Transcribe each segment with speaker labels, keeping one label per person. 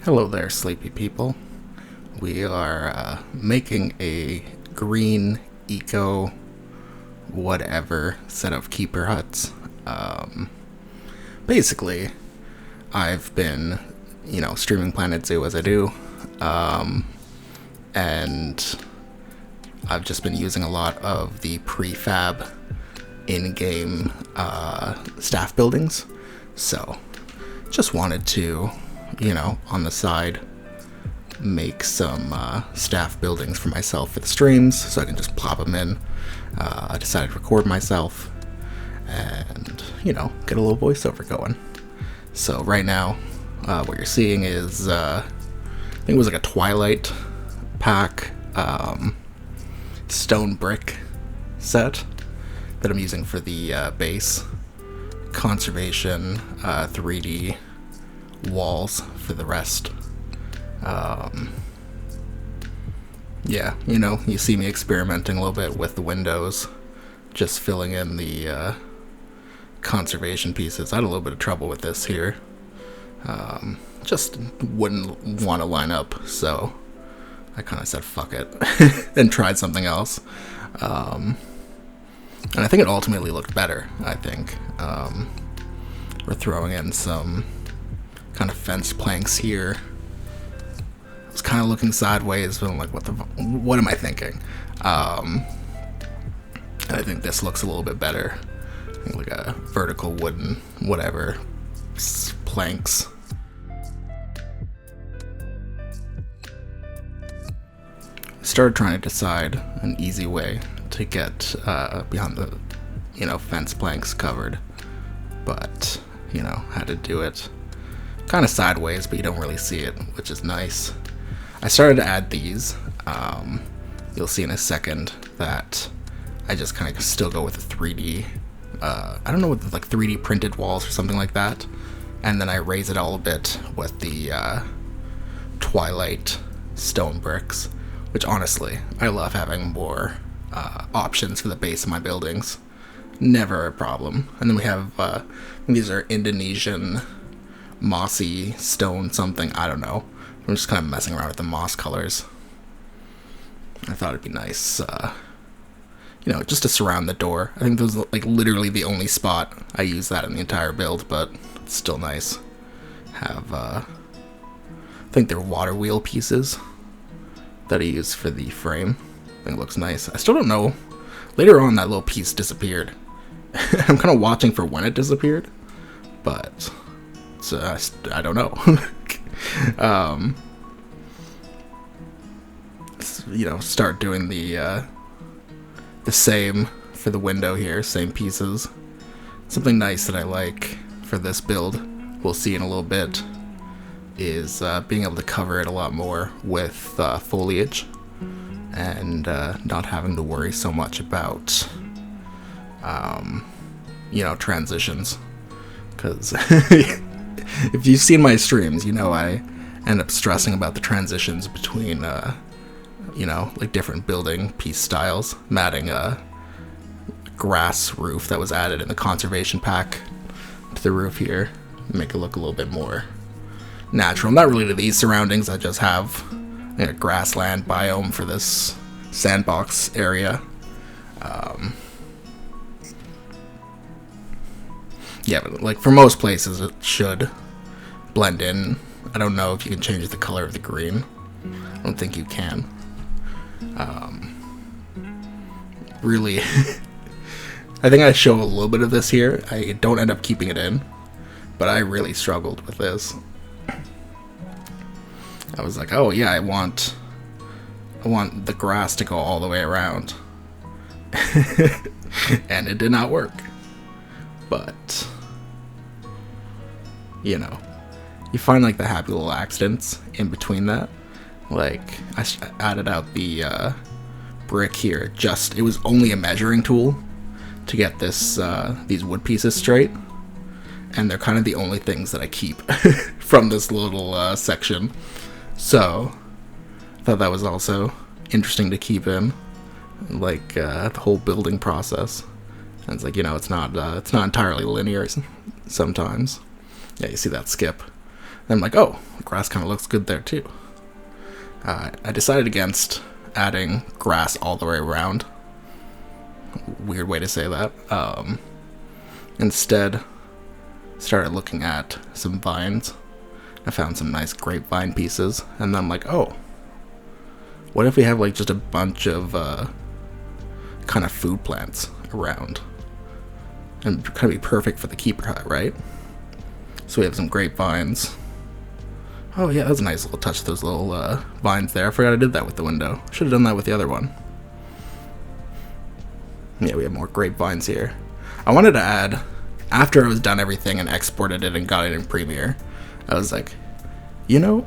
Speaker 1: Hello there, sleepy people. We are making a green eco whatever set of keeper huts. Basically, I've been, streaming Planet Zoo as I do, and I've just been using a lot of the prefab in-game staff buildings. So, just wanted to, on the side, make some staff buildings for myself for the streams so I can just plop them in. I decided to record myself and, get a little voiceover going. So right now, what you're seeing is, I think it was like a Twilight pack stone brick set that I'm using for the base. Conservation 3D walls for the rest. You see me experimenting a little bit with the windows, just filling in the conservation pieces. I had a little bit of trouble with this here. Just wouldn't want to line up, so I kind of said fuck it and tried something else. And I think it ultimately looked better, I think. We're throwing in some kind of fence planks here. I was kind of looking sideways, but I'm like, what am I thinking? And I think this looks a little bit better. I think like a vertical wooden, whatever, planks. Started trying to decide an easy way to get behind the, fence planks covered, but, had to do it kind of sideways, but you don't really see it, which is nice. I started to add these. You'll see in a second that I just kind of still go with the 3D, I don't know, with like 3D printed walls or something like that, and then I raise it all a bit with the Twilight stone bricks, which honestly, I love having more options for the base of my buildings. Never a problem. And then we have, these are Indonesian mossy stone something, I don't know. I'm just kind of messing around with the moss colors. I thought it'd be nice, just to surround the door. I think those are like literally the only spot I use that in the entire build, but it's still nice. Have, I think they're water wheel pieces that I use for the frame. I think it looks nice. I still don't know. Later on, that little piece disappeared. I'm kind of watching for when it disappeared, but I don't know. Start doing the same for the window here, same pieces. Something nice that I like for this build, we'll see in a little bit, is being able to cover it a lot more with foliage and not having to worry so much about transitions, because if you've seen my streams, I end up stressing about the transitions between like different building piece styles. I'm adding a grass roof that was added in the conservation pack to the roof here, make it look a little bit more natural. Not really to these surroundings, I just have a grassland biome for this sandbox area. But like for most places it should blend in. I don't know if you can change the color of the green. I don't think you can. Really, I think I show a little bit of this here. I don't end up keeping it in, but I really struggled with this. I was like, oh yeah, I want the grass to go all the way around. And it did not work. But, you find like the happy little accidents in between that. Like, I added out the brick here. It was only a measuring tool to get these wood pieces straight. And they're kind of the only things that I keep from this little section. So, I thought that was also interesting to keep in, like the whole building process. And it's like, it's not entirely linear sometimes. Yeah, you see that skip. And I'm like, oh, the grass kind of looks good there too. I decided against adding grass all the way around. Weird way to say that. Instead, started looking at some vines. I found some nice grapevine pieces, and then I'm like, oh, what if we have like just a bunch of kind of food plants around? And kind of be perfect for the keeper hut, right? So we have some grapevines. Oh yeah, that's a nice little touch, those little vines there. I forgot I did that with the window. Should have done that with the other one. Yeah, we have more grapevines here. I wanted to add, after I was done everything and exported it and got it in Premiere, I was like, you know,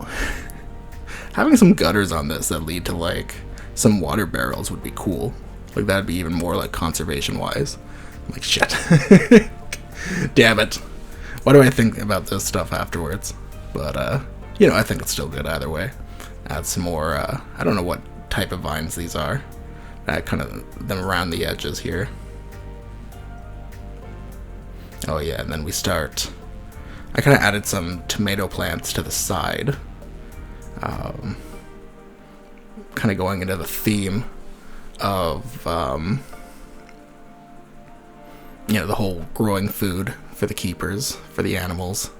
Speaker 1: having some gutters on this that lead to like some water barrels would be cool. Like that'd be even more like conservation wise. I'm like, shit. Damn it. What do I think about this stuff afterwards? But you know, I think it's still good either way. Add some more, I don't know what type of vines these are. Add kind of them around the edges here. Oh yeah, and then we start, I kind of added some tomato plants to the side. Kind of going into the theme of, you know, the whole growing food for the keepers, for the animals.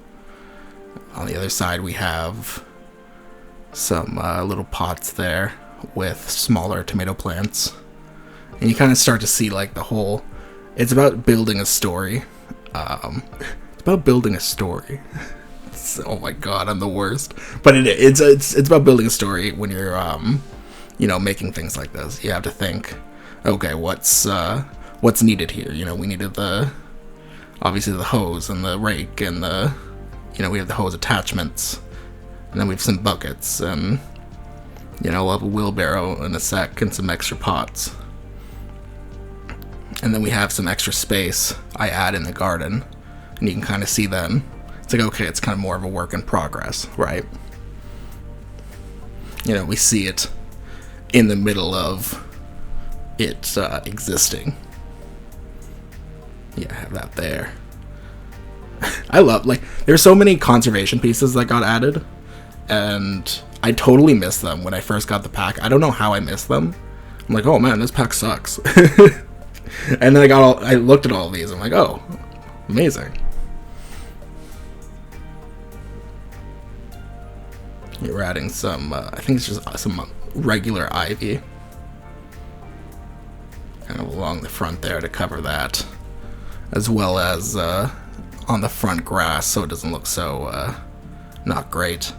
Speaker 1: On the other side, we have some little pots there with smaller tomato plants. And you kind of start to see like the whole, it's about building a story. It's about building a story. Oh my god, I'm the worst. But it's about building a story when you're, you know, making things like this. You have to think, okay, what's needed here? You know, we needed obviously the hose and the rake and you know, we have the hose attachments, and then we have some buckets, and, you know, we'll have a wheelbarrow and a sec and some extra pots. And then we have some extra space I add in the garden, and you can kind of see then, it's like, okay, it's kind of more of a work in progress, right? You know, we see it in the middle of it existing. Yeah, I have that there. I love, like, there's so many conservation pieces that got added, and I totally missed them when I first got the pack. I don't know how I missed them. I'm like, oh man, this pack sucks. And then I looked at all of these, I'm like, oh, amazing. We're adding some, I think it's just some regular ivy, kind of along the front there to cover that, as well as on the front grass so it doesn't look so not great.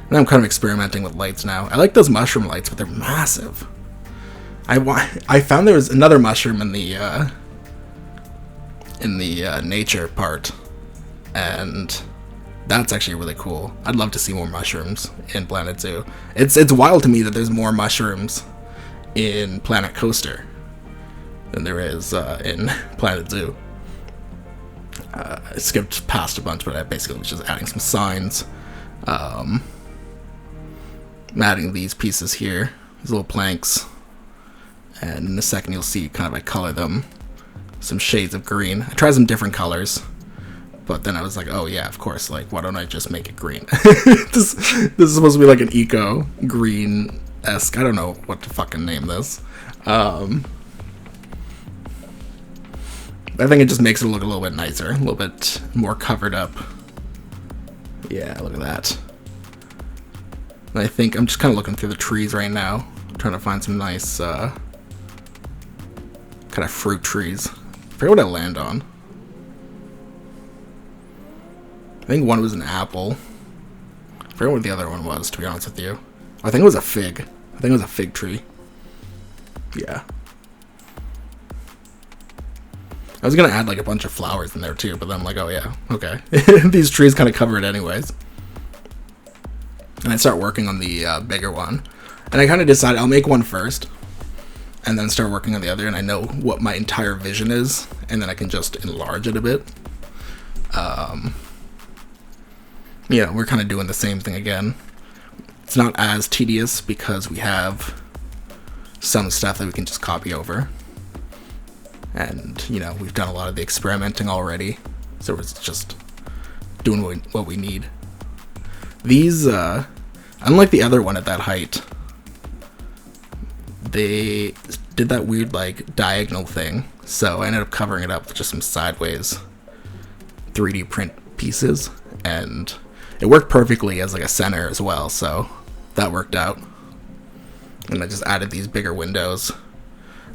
Speaker 1: And I'm kind of experimenting with lights now. I like those mushroom lights, but they're massive. I found there was another mushroom in the nature part, and that's actually really cool. I'd love to see more mushrooms in Planet Zoo. It's wild to me that there's more mushrooms in Planet Coaster than there is in Planet Zoo. I skipped past a bunch, but I basically was just adding some signs. I'm adding these pieces here, these little planks, and in a second you'll see kind of I color them some shades of green. I tried some different colors, but then I was like, oh yeah, of course, like, why don't I just make it green? This is supposed to be like an eco green-esque, I don't know what to fucking name this. I think it just makes it look a little bit nicer, a little bit more covered up. Yeah, look at that. And I think I'm just kind of looking through the trees right now, trying to find some nice kind of fruit trees. I forget what I land on. I think one was an apple. I forget what the other one was, to be honest with you. I think it was a fig. I think it was a fig tree. Yeah. I was gonna add like a bunch of flowers in there too, but then I'm like, oh yeah, okay. These trees kind of cover it anyways. And I start working on the bigger one. And I kind of decided I'll make one first, and then start working on the other, and I know what my entire vision is, and then I can just enlarge it a bit. Yeah, we're kind of doing the same thing again. It's not as tedious because we have some stuff that we can just copy over. And, you know, we've done a lot of the experimenting already, so it's just doing what we need. These, unlike the other one at that height, they did that weird, like, diagonal thing. So I ended up covering it up with just some sideways 3D print pieces. And it worked perfectly as, like, a center as well. So that worked out. And I just added these bigger windows.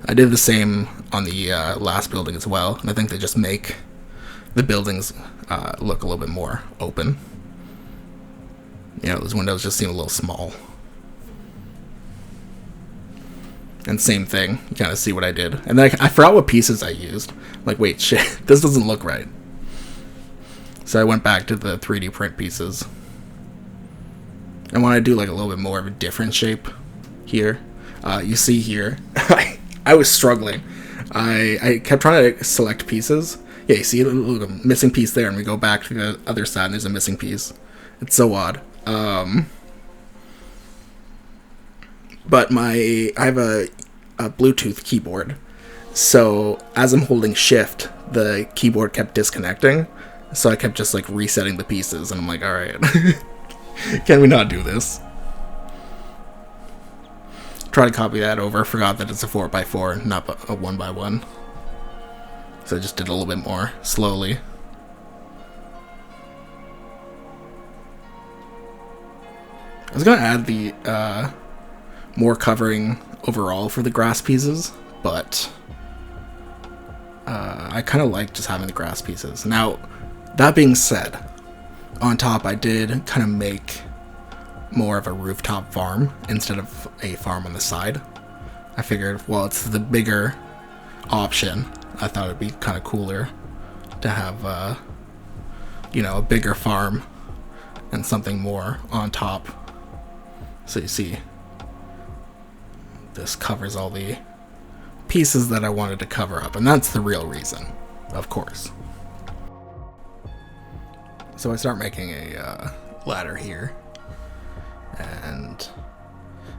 Speaker 1: I did the same on the last building as well. And I think they just make the buildings look a little bit more open. You know, those windows just seem a little small. And same thing, you kind of see what I did. And then I forgot what pieces I used. Like, wait, shit, this doesn't look right. So I went back to the 3D print pieces. And when I do like a little bit more of a different shape here, you see here, I was struggling. I kept trying to select pieces. Yeah, you see a missing piece there, and we go back to the other side, and there's a missing piece. It's so odd. But I have a Bluetooth keyboard, so as I'm holding shift, the keyboard kept disconnecting, so I kept just like resetting the pieces, and I'm like, alright, can we not do this? Try to copy that over, forgot that it's a 4x4, not a 1x1, so I just did a little bit more slowly. I was gonna add the more covering overall for the grass pieces, but I kind of like just having the grass pieces. Now, that being said, on top I did kind of make more of a rooftop farm instead of a farm on the side. I figured, well, it's the bigger option. I thought it'd be kind of cooler to have, you know, a bigger farm and something more on top. So you see, this covers all the pieces that I wanted to cover up, and that's the real reason, of course. So I start making a ladder here, and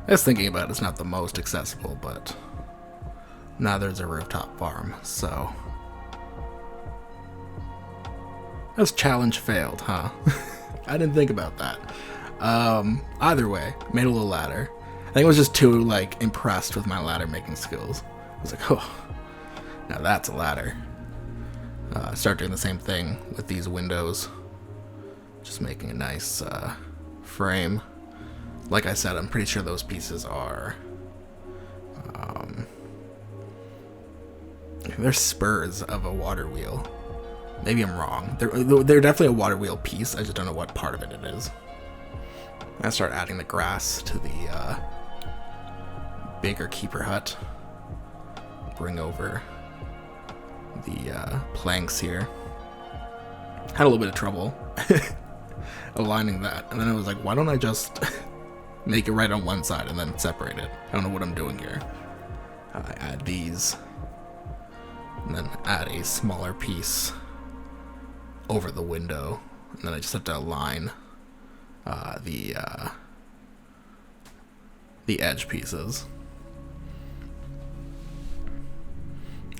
Speaker 1: I was thinking about it's not the most accessible, but now there's a rooftop farm, so this challenge failed, huh? I didn't think about that. Either way, made a little ladder. I think I was just too, like, impressed with my ladder making skills. I was like, oh, now that's a ladder. Start doing the same thing with these windows. Just making a nice, frame. Like I said, I'm pretty sure those pieces are, they're spurs of a water wheel. Maybe I'm wrong. They're definitely a water wheel piece. I just don't know what part of it is. I start adding the grass to the bigger keeper hut. Bring over the planks here. Had a little bit of trouble aligning that, and then I was like, why don't I just make it right on one side and then separate it? I don't know what I'm doing here. I add these, and then add a smaller piece over the window, and then I just have to align the edge pieces.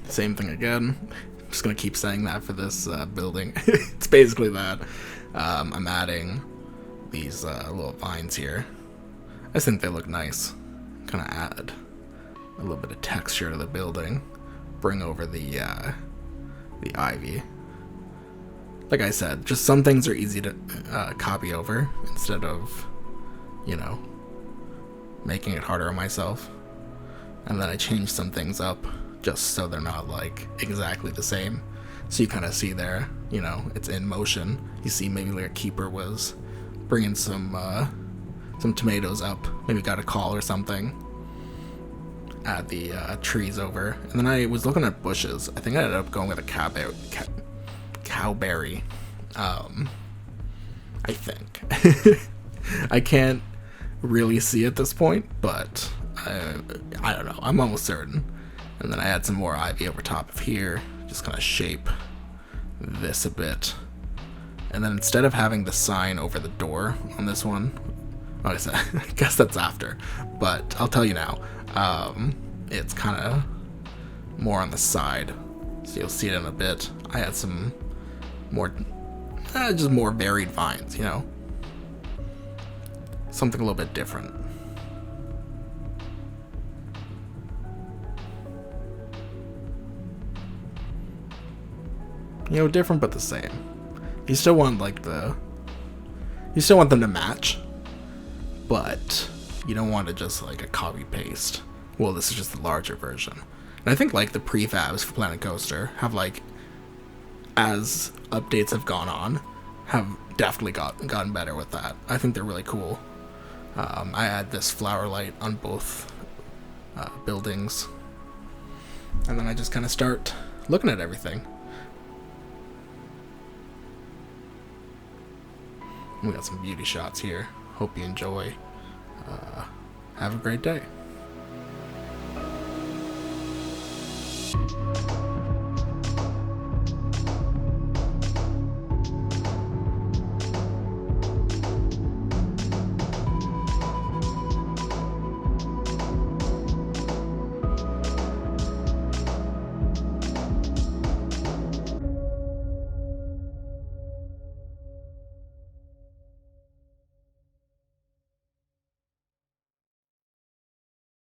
Speaker 1: Same thing again. I'm just gonna keep saying that for this building. It's basically that. I'm adding these little vines here. I just think they look nice. Kind of add a little bit of texture to the building. Bring over the ivy. Like I said, just some things are easy to copy over instead of, you know, making it harder on myself. And then I change some things up just so they're not like exactly the same. So you kind of see there, you know, it's in motion. You see maybe like a keeper was bringing some tomatoes up, maybe got a call or something. Add the trees over, and then I was looking at bushes. I think I ended up going with a cowberry. I think. I can't really see at this point, but I don't know. I'm almost certain. And then I add some more ivy over top of here, just kind of shape this a bit. And then instead of having the sign over the door on this one, I guess that's after, but I'll tell you now, it's kind of more on the side, so you'll see it in a bit. I had some more, just more varied vines, you know. something a little bit different. You know, different but the same. You still want you still want them to match, but you don't want to just like a copy paste. Well, this is just the larger version. And I think like the prefabs for Planet Coaster have like, as updates have gone on, have definitely gotten better with that. I think they're really cool. I add this flower light on both buildings, and then I just kind of start looking at everything. We got some beauty shots here. Hope you enjoy. Have a great day.